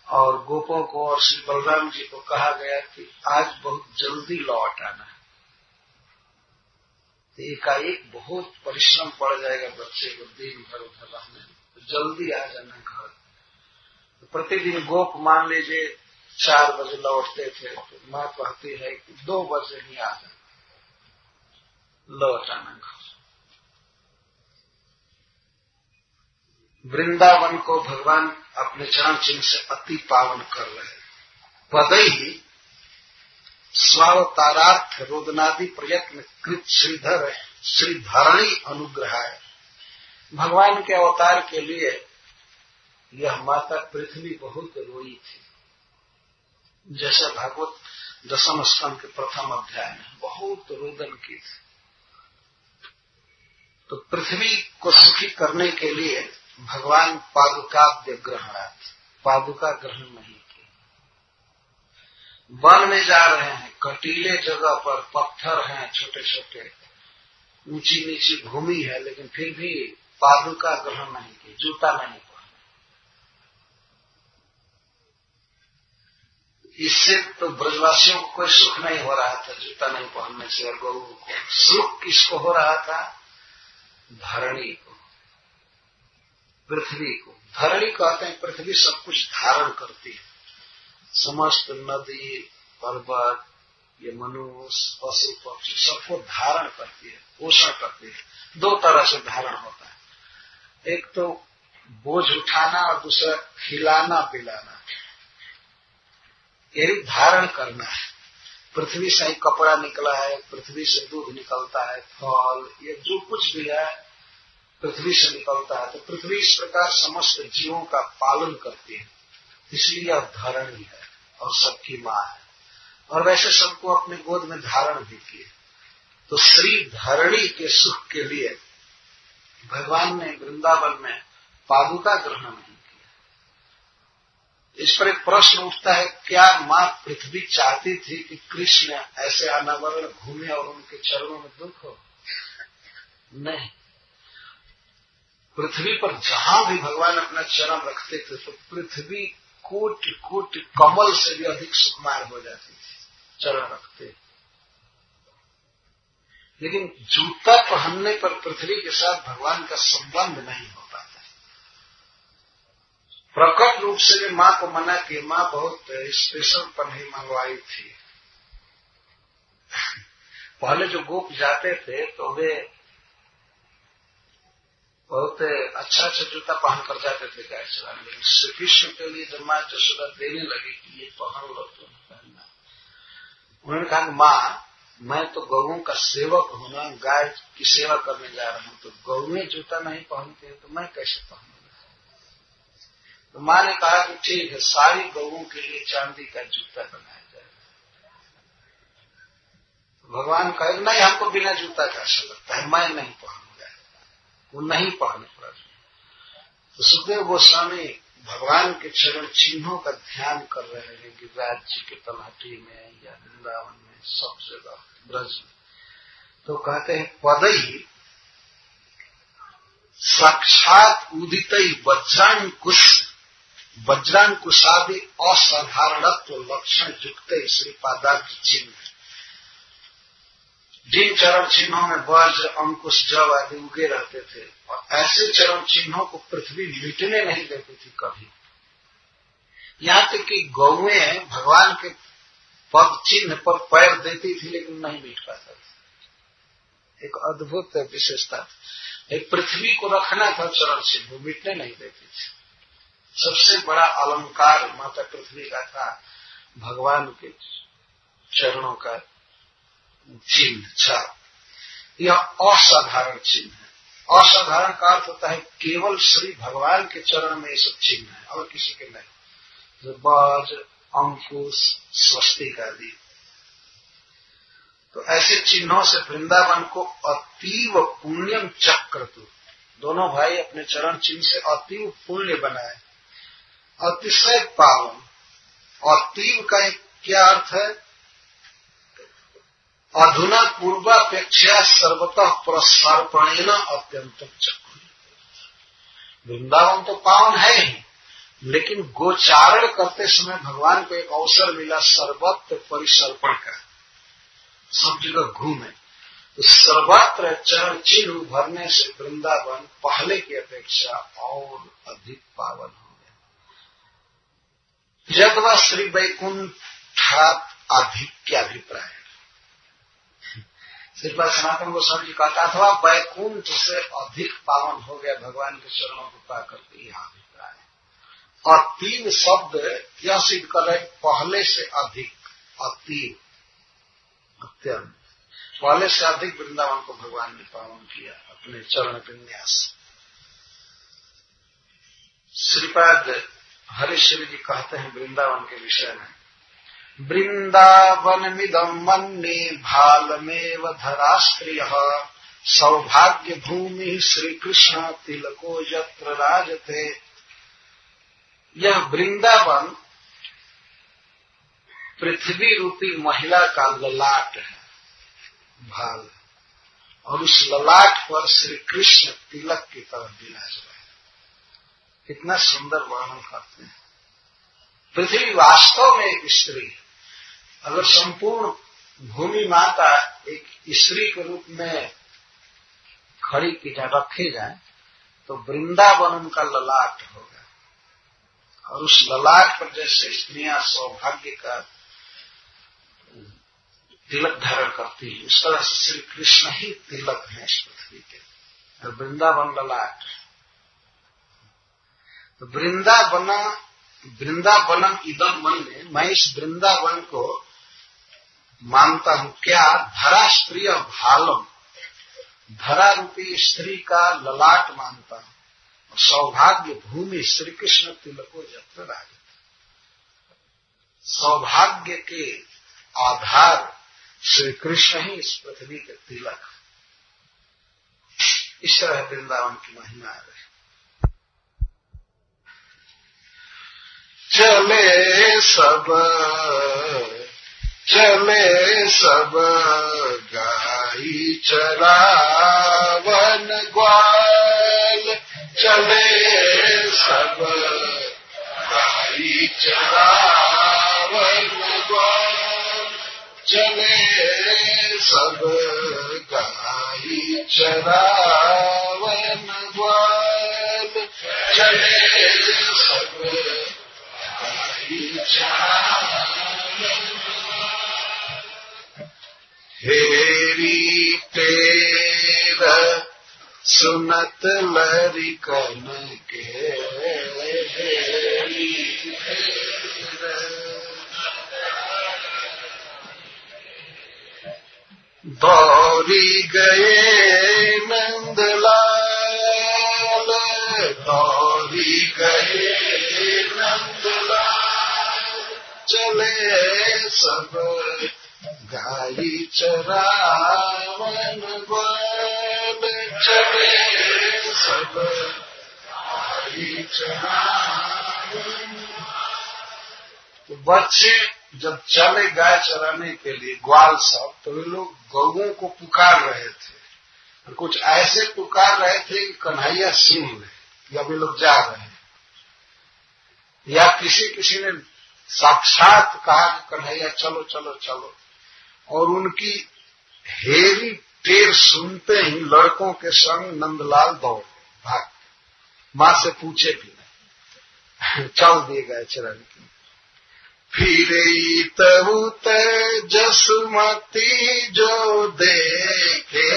और गोपों को और श्री बलराम जी को कहा गया कि आज बहुत जल्दी लौट आना है। एकाएक बहुत परिश्रम पड़ जाएगा बच्चे को दिन भर उधर रहने में, तो जल्दी आ जाना घर। तो प्रतिदिन गोप मान लीजिए 4 बजे लौटते थे, तो माँ कहती है कि 2 बजे ही आ जाना, लौट आना घर। वृंदावन को भगवान अपने चरण चिन्ह से अति पावन कर रहे। पदई ही स्वावतारार्थ रोदनादि प्रयत्न कृत श्रीधर श्रीधरणी अनुग्रह है। भगवान के अवतार के लिए यह माता पृथ्वी बहुत रोई थी। जैसे भागवत 10वें स्कंद के प्रथम अध्याय में बहुत रोदन की थी। तो पृथ्वी को सुखी करने के लिए भगवान पादुका ग्रहण, पादुका ग्रहण नहीं की, वन में जा रहे हैं, कटीले जगह पर पत्थर हैं छोटे छोटे, ऊंची नीची भूमि है, लेकिन फिर भी पादुका ग्रहण नहीं की, जूता नहीं पहना। इससे तो ब्रजवासियों को कोई सुख नहीं हो रहा था जूता नहीं पहनने से, और गौ को सुख किसको हो रहा था? धरणी को, पृथ्वी को। धरणी कहते हैं पृथ्वी सब कुछ धारण करती है, समस्त नदी पर्वत, ये मनुष्य पशु पक्षी सबको धारण करती है, पोषण करती है। दो तरह से धारण होता है, एक तो बोझ उठाना और दूसरा खिलाना पिलाना, यही धारण करना है। पृथ्वी से ही कपड़ा निकला है, पृथ्वी से दूध निकलता है, फल, ये जो कुछ भी है पृथ्वी से निकलता है। तो पृथ्वी इस प्रकार समस्त जीवों का पालन करती है, इसलिए यह धरणी है और सबकी माँ है, और वैसे सबको अपने गोद में धारण भी किए। तो श्री धरणी के सुख के लिए भगवान ने वृंदावन में पादुका ग्रहण नहीं किया। इस पर एक प्रश्न उठता है, क्या माँ पृथ्वी चाहती थी कि कृष्ण ऐसे अनावरण घूमे और उनके चरणों में दुख हो? नहीं, पृथ्वी पर जहां भी भगवान अपना चरण रखते थे तो पृथ्वी कोटि कोटि कमल से भी अधिक सुकुमार हो जाती थी चरण रखते। लेकिन जूता पहनने पर पृथ्वी के साथ भगवान का संबंध नहीं हो पाता। प्रकट रूप से भी माँ को मना किया, माँ बहुत स्पेशल पन्ही मंगवाई थी। पहले जो गोप जाते थे तो वे बहुत अच्छा अच्छा जूता पहनकर जाते थे गाय चराने, लेकिन श्री कृष्ण के लिए जब माँ यशोदा देने लगी कि ये पहन लो तो पहनना, उन्होंने कहा कि माँ मैं तो गौओं का सेवक हूं ना, गाय की सेवा करने जा रहा हूं, तो गौएं जूता नहीं पहनते हैं तो मैं कैसे पहनूंगा? तो माँ ने कहा कि ठीक है, सारी गौओं के लिए चांदी का जूता बनाया जाएगा। तो भगवान कहे नहीं, हमको बिना जूता का अच्छा लगता है, मैं नहीं पहनूंगा। वो नहीं पहने पड़ा। तो सुखदेव गोस्वामी भगवान के चरण चिन्हों का ध्यान कर रहे हैं कि राज्य के तलहटी में या वृंदावन में सब जगह ब्रज में, तो कहते हैं पदई साक्षात उदित वज्रांकुशादि असाधारणत्व लक्षण युक्त श्रीपादार्थ चिन्ह। जिन चरण चिन्हों में वज्र अंकुश जव आदि उगे रहते थे, और ऐसे चरण चिन्हों को पृथ्वी मिटने नहीं देती थी कभी। यहाँ तक कि गौएं भगवान के पद चिन्ह पर पैर देती थी लेकिन नहीं मिट पाता था। एक अद्भुत विशेषता, एक पृथ्वी को रखना था चरण चिन्ह, मिटने नहीं देती थी। सबसे बड़ा अलंकार माता पृथ्वी का था भगवान के चरणों का चिन्ह छाप। यह असाधारण चिन्ह है। असाधारण का अर्थ होता है केवल श्री भगवान के चरण में ये सब चिन्ह है और किसी के नहीं। जो वज्र अंकुश स्वस्तिक आदि, तो ऐसे चिन्हों से वृंदावन को अतीव पुण्यम चक्रतु, दोनों भाई अपने चरण चिन्ह से अतीव पुण्य बनाए, अतिशय पावन। अतीव का क्या अर्थ है? अधुना पूर्वापेक्षा सर्वतः प्रसर्पणेन अत्यंत चक्रु। वृंदावन तो पावन है ही, लेकिन गोचारण करते समय भगवान को एक अवसर मिला सर्वत्र परिसर्पण का, सब जगह घूमे। तो सर्वत्र चरण चिन्ह उभरने से वृंदावन पहले की अपेक्षा और अधिक पावन हो गया। यद्वा श्री वैकुंठात् आधिक्याभिप्राय, श्रीपाद सनातन गोस्वामी जी कहता अथवा वैकुंठ से अधिक पावन हो गया भगवान के चरणों को पाकर के, यह अभिप्राय है। और तीन शब्द यह सिद्ध कर रहे पहले से अधिक, अतीव, अत्यंत। पहले से अधिक वृंदावन को भगवान ने पावन किया अपने चरण विन्यास। श्रीपाद हरीश्वरी जी कहते हैं वृंदावन के विषय में, वृंदावनमिदं मन्ये भालमेव धरास्त्रियः सौभाग्य भूमि श्री कृष्ण तिलको यत्र राजते। यह वृंदावन पृथ्वी रूपी महिला का ललाट है, भाल, और उस ललाट पर श्री कृष्ण तिलक की तरह विराज रहे। कितना सुंदर वर्णन करते हैं। पृथ्वी वास्तव में एक स्त्री है। अगर संपूर्ण भूमि माता एक स्त्री के रूप में खड़ी की जाए, रखे जाए, तो वृंदावन उनका ललाट होगा। और उस ललाट पर जैसे स्त्रियां सौभाग्य का तिलक धारण करती है, उस तरह से श्री कृष्ण ही तिलक है इस पृथ्वी के, और वृंदावन ललाट। तो वृंदावनम इदम मन में, मैं इस वृंदावन को मानता हूं क्या, धरा स्त्री भालम, धरा रूपी स्त्री का ललाट मानता हूं, और सौभाग्य भूमि श्री कृष्ण तिलको जत्र राजत, सौभाग्य के आधार श्री कृष्ण ही इस पृथ्वी के तिलक। इस तरह वृंदावन की महिमा है। चले सब गाई चरावन ग्वाल, चले सब गाई चरावन ग्वाल, चले सब गाई चरावन ग्वाल, चले सब गाई चरावन। हेरी तेरा सुनत लरिकन के, हेरी तेरा दौड़ी गए नंदलाल, दौड़ी गए नंदलाल, चले सब गाई चरावन ग्वाल, चले सब गाई चरावन। तो बच्चे जब चले गाय चराने के लिए ग्वाल सब, तो वे लोग गौओं को पुकार रहे थे, और कुछ ऐसे पुकार रहे थे कि कन्हैया सुन ले कि अब ये लोग जा रहे हैं, या किसी ने साक्षात कहा कि कन्हैया चलो चलो चलो। और उनकी हेरी टेर सुनते ही लड़कों के संग नंदलाल दौड़ भाग, मां से पूछे भी नहीं, चल दिए गाय चराने के। फिर तबुत जसमती जो देखे,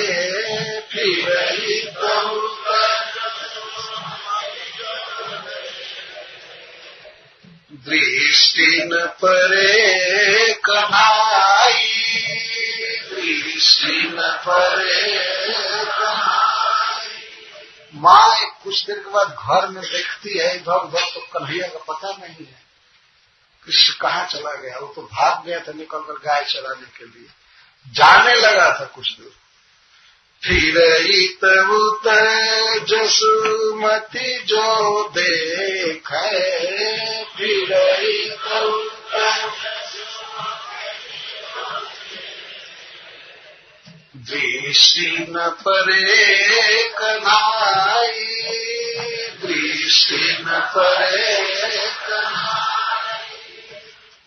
फिर तबुत दृष्टि न परे कन्हाई, दृष्टि न परे कन्हाई। माँ कुछ देर के बाद घर में देखती है इधर उधर, तो कन्हैया का पता नहीं है, कृष्ण कहाँ चला गया। वो तो भाग गया था निकलकर गाय चराने के लिए, जाने लगा था कुछ दूर। फिर इतउत जसुमती जो देखे, फिर इतउत दृष्टि न परे कन्हाई, दृष्टि न परे कन्हाई।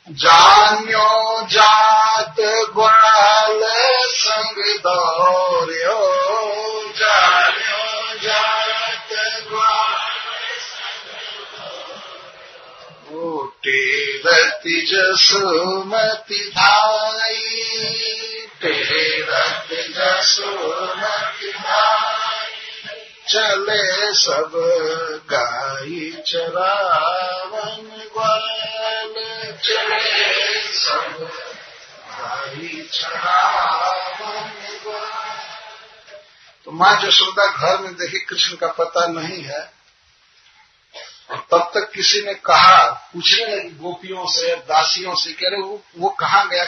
जान्यो जात ग्वाल संग दौर्यो, जान्यो जात ग्वाल टेरति जसुमति धाई, टेरति जसुमति धाई, चले सब गाई चरावन ग्वाल, चले सब गाई चरावन ग्वाल। तो माँ जसोदा घर में देखी कृष्ण का पता नहीं है, और तब तक किसी ने कहा, पूछने लगी गोपियों से दासियों से, कह रहे वो कहाँ गया।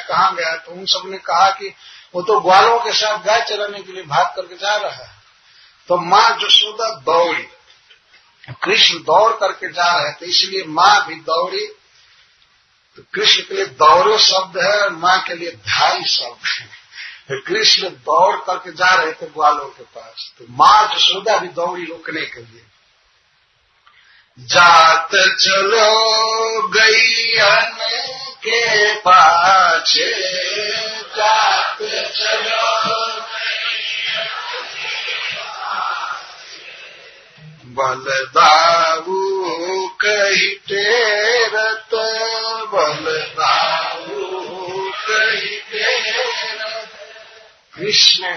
तो उन सब ने कहा कि वो तो ग्वालों के साथ गाय चराने के लिए भाग करके जा रहा है। तो माँ जसोदा दौड़ी, कृष्ण दौड़ करके जा रहे थे, इसलिए माँ भी दौड़ी। तो कृष्ण के लिए दौड़ो शब्द है और माँ के लिए ढाई शब्द है। कृष्ण दौड़ करके जा रहे थे ग्वालों के पास, तो माँ यशोदा भी दौड़ी रोकने के लिए। जात चलो गैयन के पाछे, जात चलो बलदाऊ कही टेरत, बलदाऊ कही टेरत। कृष्ण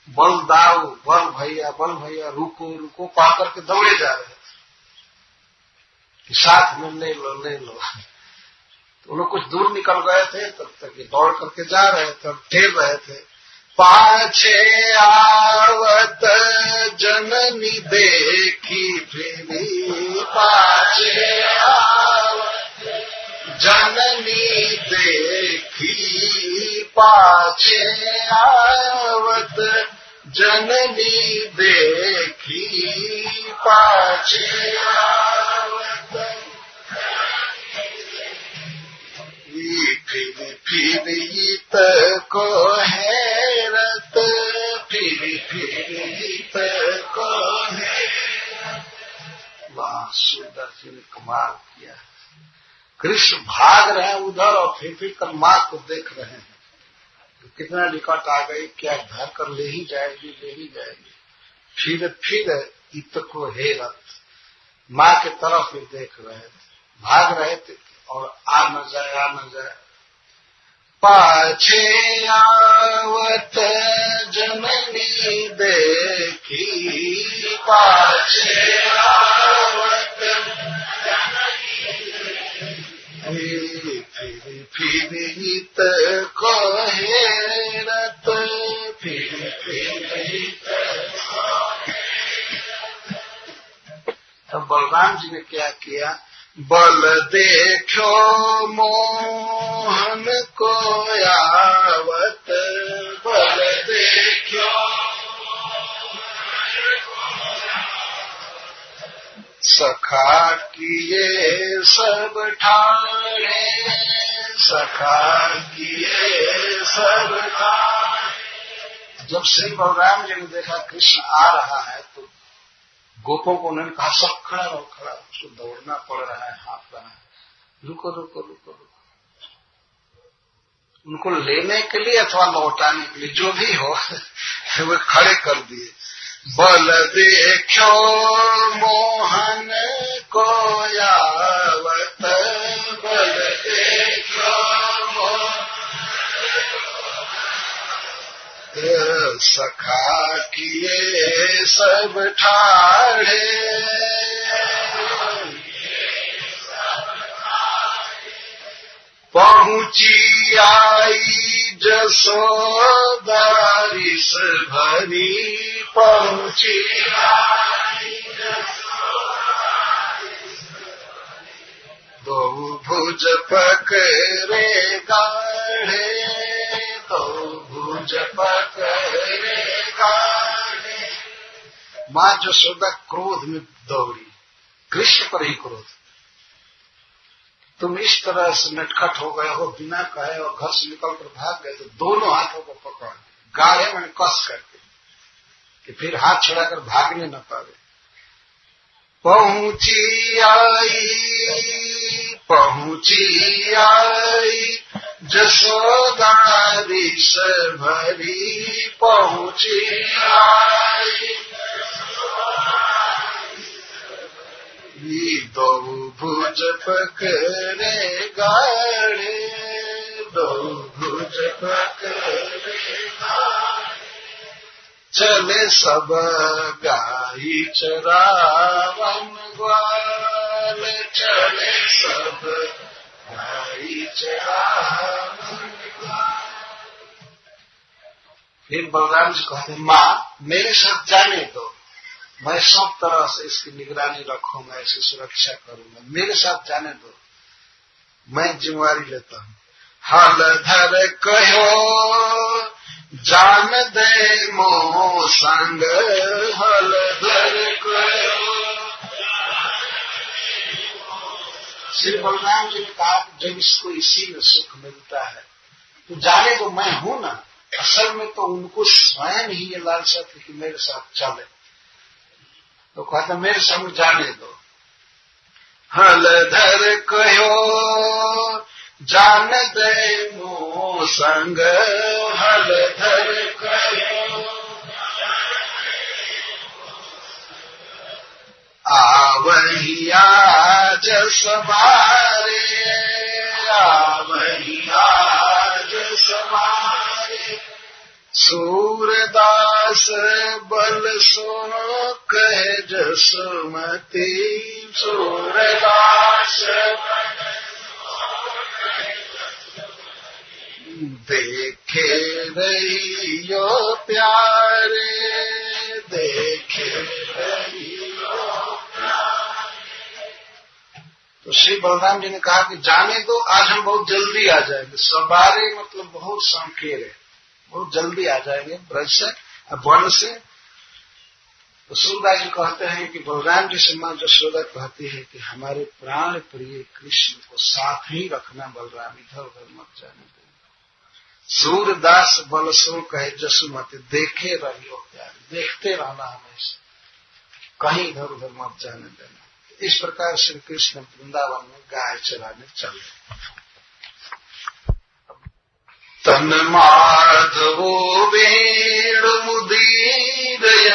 बलदाऊ, बल भैया रुको रुको पा करके दौड़े जा रहे थे कि साथ में ले लो। तो लोग कुछ दूर निकल गए थे, तब तक ये दौड़ करके जा रहे थे और ठेर रहे थे। पाछे आवत जननी देखी फिरी, पाछे आवत जननी देखी, पाछे आवत जननी देखी, पाछे आवत फिर को हैरत, फिर को हैरत। वाह, सुंदर जी ने कमाल किया। कृष्ण भाग रहे हैं उधर और फिर कर माँ को देख रहे हैं। तो कितना निकट आ गई, क्या धर कर ले ही जाएगी। फिर इत को हैरत, माँ के तरफ ही देख रहे थे, भाग रहे थे और आ न जाए। पाछे आवत जननी देखी, पाछे आवत जननी फिर इत को हैरत, फिर तब बलराम जी ने क्या किया, बल देखो मोहन को आवत, बल देखो सखा किए सब ठाणे, सखा किए सब ठाणे। जब श्री बलराम जी ने देखा कृष्ण आ रहा है तो गोपों को उन्होंने कहा सब खड़ा रहो, उसको दौड़ना पड़ रहा है, हाथ रहा है, रुको। उनको लेने के लिए अथवा लौटाने के लिए जो भी हो वे खड़े कर दिए। बल देखो मोहन को आवत, बल देखो सखा किए सब ठाणे, पहुंची आई जसोदा रिस भरी, पहुंची आई दो भुज पकड़े गाढ़े, दो भुज पकड़े गाढ़े। माँ यशोदा क्रोध में दौड़ी, कृष्ण पर ही क्रोध। तुम इस तरह से नटखट हो गए हो बिना कहे और घर से निकल कर भाग गए, तो दोनों हाथों को पकड़ गाढ़े मैंने कस करके कि फिर हाथ छुड़ाकर भागने न पावे। पहुंची आई जसोदा रिस भरी, पहुंची आई दो भुज पकड़े गाढ़े, दो भुज पकड़े गाढ़े। चले सब गाई चरावन ग्वाल, चले सब गाई चरावन ग्वाल। फिर बलराम जी कहते माँ मेरे साथ जाने दो, मैं सब तरह से इसकी निगरानी रखूंगा, इसकी सुरक्षा करूंगा, मेरे साथ जाने दो, मैं जिम्मेवारी लेता हूँ। हलधर कहो जान दे मोह संग, हलधर कहो श्री बलराम जी ने कहा कि जब इसको इसी में सुख मिलता है तो जाने तो मैं हूं ना। असल में तो उनको स्वयं ही ये लालसा थी कि मेरे साथ चले, तो कहता मेरे संग जाने दो। हलधर कहो जान दे मो संग, हलधर कहो आवही आज सवारे, आवही आज सवारे। सूरदास बल सो कहे जसुमती, सूरदास देखे रहियो प्यारे, देखे रहियो प्यारे। तो श्री बलराम जी ने कहा कि जाने दो, आज हम बहुत जल्दी आ जाएंगे। सवारे मतलब बहुत संकेर है, बहुत जल्दी आ जाएंगे ब्रज से, वन से। तो सूरदास जी कहते हैं कि बलराम जी से मां यशोदा कहती है कि हमारे प्राण प्रिय कृष्ण को साथ ही रखना बलराम, इधर उधर मत जाने देना। सूरदास बल सो कहे जसुमती, देखे रहियो प्यार, देखते रहना हमेशा, कहीं इधर उधर मत जाने देना। इस प्रकार श्री कृष्ण वृंदावन में गाय चराने चले। तन माधवो वेणु मुदीरयमृतो,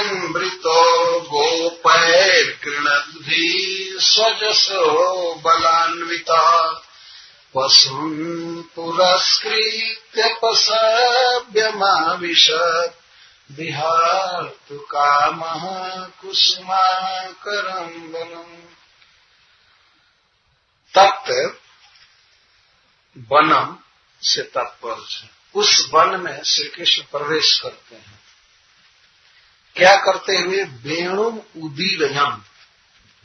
गोपैर् कृणद्भि स्वजसो बलान्विता। पशून् पुरस्कृत्य पशव्यमाविशत्, विहर्तु कामः कुसुमाकरम् वनम्। तत् वनम से तात्पर्य, उस वन में श्री कृष्ण प्रवेश करते हैं। क्या करते हुए? वेणु उदीरयम,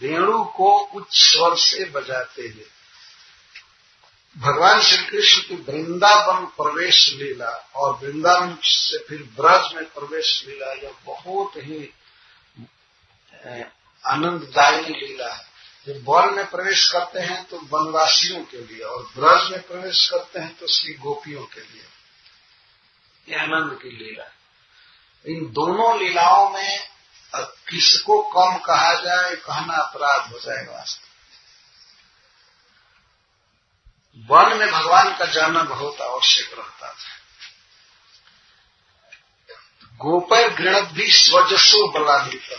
वेणु को उच्च स्वर से बजाते हुए। भगवान श्री कृष्ण की वृंदावन प्रवेश लीला और वृंदावन से फिर ब्रज में प्रवेश लीला, यह बहुत ही आनंददायी लीला है। जब वन में प्रवेश करते हैं तो वनवासियों के लिए, और ब्रज में प्रवेश करते हैं तो श्री गोपियों के लिए, यह आनंद की लीला है। इन दोनों लीलाओं में किसको कम कहा जाए, कहना अपराध हो जाएगा। वास्तव वन में भगवान का जाना बहुत आवश्यक रहता था। गोपर घृणत भी स्वजसो बलान्वित,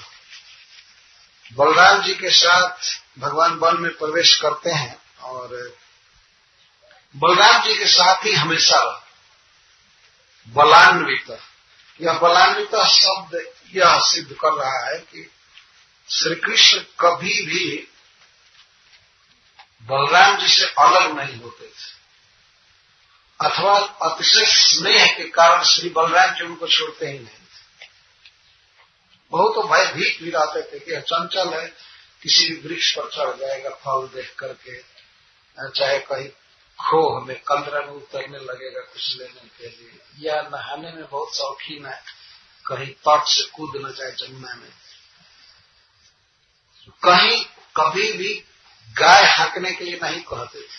बलराम जी के साथ भगवान वन में प्रवेश करते हैं और बलराम जी के साथ ही हमेशा रहते। बलान्वित, यह बलान्वित शब्द यह सिद्ध कर रहा है कि श्री कृष्ण कभी भी बलराम जी से अलग नहीं होते थे, अथवा अतिशय स्नेह के कारण श्री बलराम जी उनको छोड़ते ही नहीं थे। बहुत तो भयभीत भी रहते थे कि चंचल है, किसी भी वृक्ष पर चढ़ जाएगा फल देख करके, चाहे कहीं खोह में कंदरा में उतरने लगेगा कुछ लेने के लिए, या नहाने में बहुत शौकीन है, कहीं तट से कूद न जाए जमुना में। कहीं कभी भी गाय हाँकने के लिए नहीं कहते थे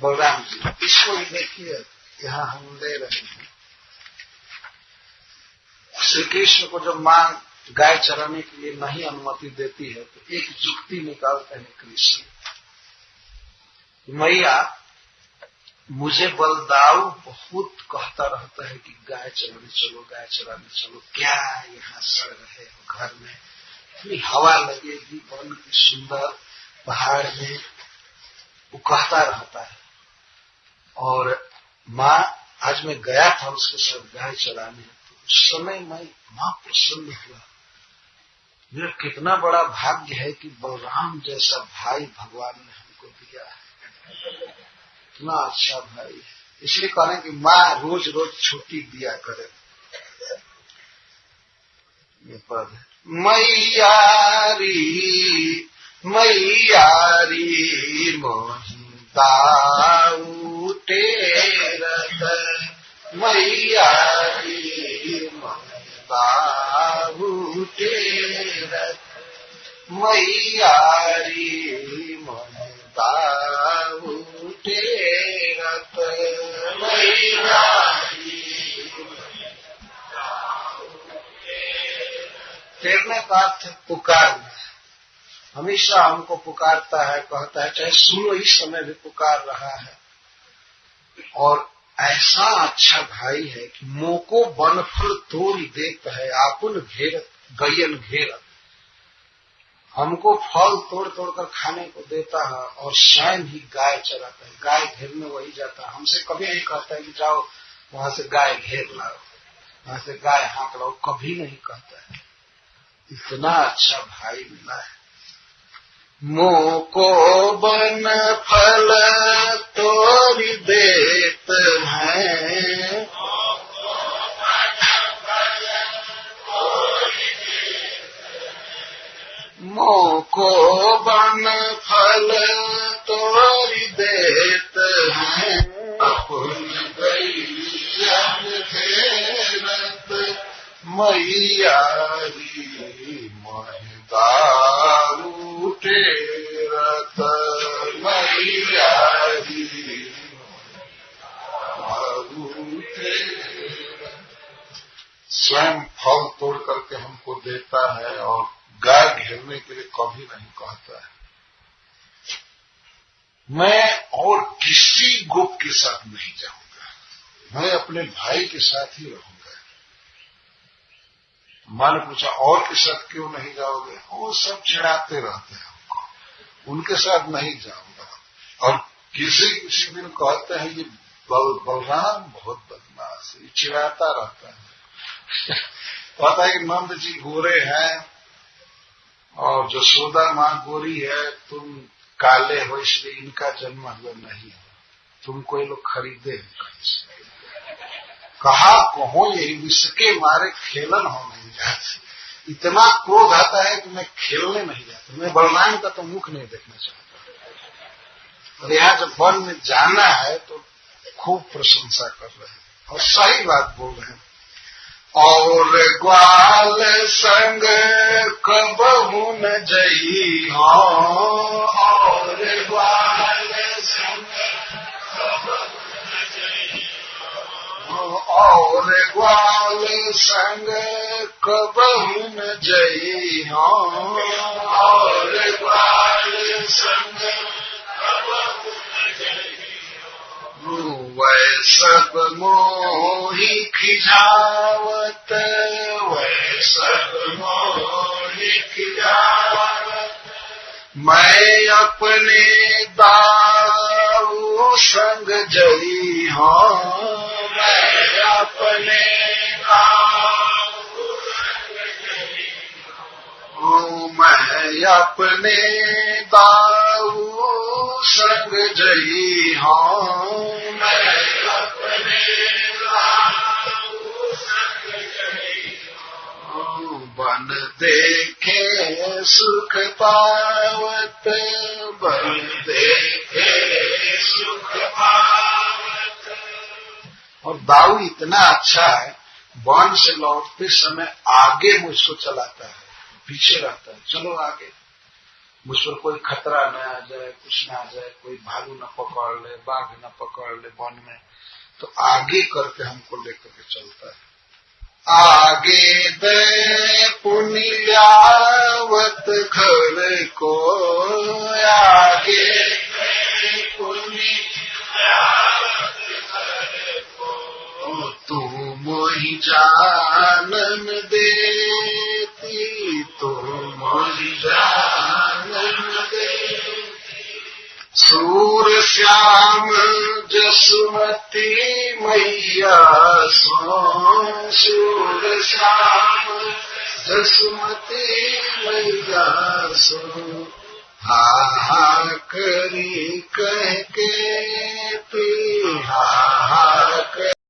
बलराम जी। इसको भी देखिए, यहाँ हम ले रहे हैं श्री कृष्ण को जब मां गाय चराने के लिए नहीं अनुमति देती है तो एक जुक्ति निकालते हैं कृष्ण, मैया मुझे बलदाऊ बहुत कहता रहता है कि गाय चराने चलो, गाय चराने चलो, क्या यहाँ सड़ रहे हो घर में, इतनी हवा लगेगी, वन की सुंदर पहाड़ में, वो कहता रहता है। और माँ आज मैं गया था उसके साथ गाय चराने, तो उस समय मैं माँ प्रसन्न हुआ, मेरा कितना बड़ा भाग्य है कि बलराम जैसा भाई भगवान ने हमको दिया है, इतना अच्छा भाई है। इसलिए कह रहे हैं कि माँ रोज रोज छुट्टी दिया करे। ये पद है, मैयारी मैयारी मोहिताऊ टेरत, मैयारी मोहिताऊ टेरत, मैयारी मोहिताऊ उठे रत मैया तैरने का अर्थ पुकारना। हमेशा हमको पुकारता है, कहता है चाहे सुनो इस समय भी पुकार रहा है। और ऐसा अच्छा भाई है कि मोको बनफल तोड़ देता है, आपुन घेरत गयन घेरत। हमको फल तोड़ तोड़ कर खाने को देता है और स्वयं ही गाय चराता है। गाय घेरने वही जाता है, हमसे कभी नहीं कहता है कि जाओ वहां से गाय घेर लाओ, वहां से गाय हाँक लाओ, कभी नहीं कहता है। इतना अच्छा भाई मिला है। मोको बन फल तोड़ देत है, मोको बन फल तोड़ देत है, अपन गैयन घेरत मैयारी दारू टेरत मैयारी दारू टेरत। स्वयं फल तोड़ करके हमको देता है और गाय घेरने के लिए कभी नहीं कहता है। मैं और किसी गोप के साथ नहीं जाऊंगा, मैं अपने भाई के साथ ही रहूंगा। मां ने पूछा और के साथ क्यों नहीं जाओगे? वो सब चिढ़ाते रहते हैं हमको, उनके साथ नहीं जाऊंगा। और किसी दिन कहते हैं ये बलराम बहुत बदमाश है, चिढ़ाता रहता है। पता है कि नंद जी गोरे हैं और जसोदा माँ गोरी है, तुम काले हो इसलिए इनका जन्म हुआ नहीं हो, तुमको ये लोग खरीदे हैं कहीं से। कहा कहो यही विश्व के मारे खेलन हो नहीं जाती। इतना क्रोध आता है कि मैं खेलने नहीं जाता, मैं बलराम का तो मुख नहीं देखना चाहता। और यहाँ जब वन में जाना है तो खूब प्रशंसा कर रहे हैं और सही बात बोल रहे हैं। और ग्वाल संग कबहू न जई हो, और ग्वाल संग और ग्वाल संग कबहू न जई हो, और ग्वाल संग कबहू न जई हो। वै सब मोहि खिझावत, वै सब मोहि खिझावत, मैं अपने दाऊ संग जई हूँ, मैं अपने दाऊ संग जई हूँ, मैं अपने दाऊ संग जई हूँ, मैं अपने दाऊ संग जई हूँ। बन देखे सुख पावत, बन देखे सुख पावत। और दाऊ इतना अच्छा है, वन से लौटते समय आगे मुझको चलाता है, पीछे रहता है, चलो आगे, मुझ पर कोई खतरा न आ जाए, कुछ न आ जाए, कोई भालू न पकड़ ले, बाघ न पकड़ ले वन में, तो आगे करके हमको लेकर के चलता है। आगे दे पुनियावत घर को, आगे दे पुनियावत घर को, तू मोहि जानन देती, तू मोहि जानन देती। सूर श्याम जसमती मैया सो, सूर श्याम जसमती मैया सो। हा हा करी कह के पी, हा हा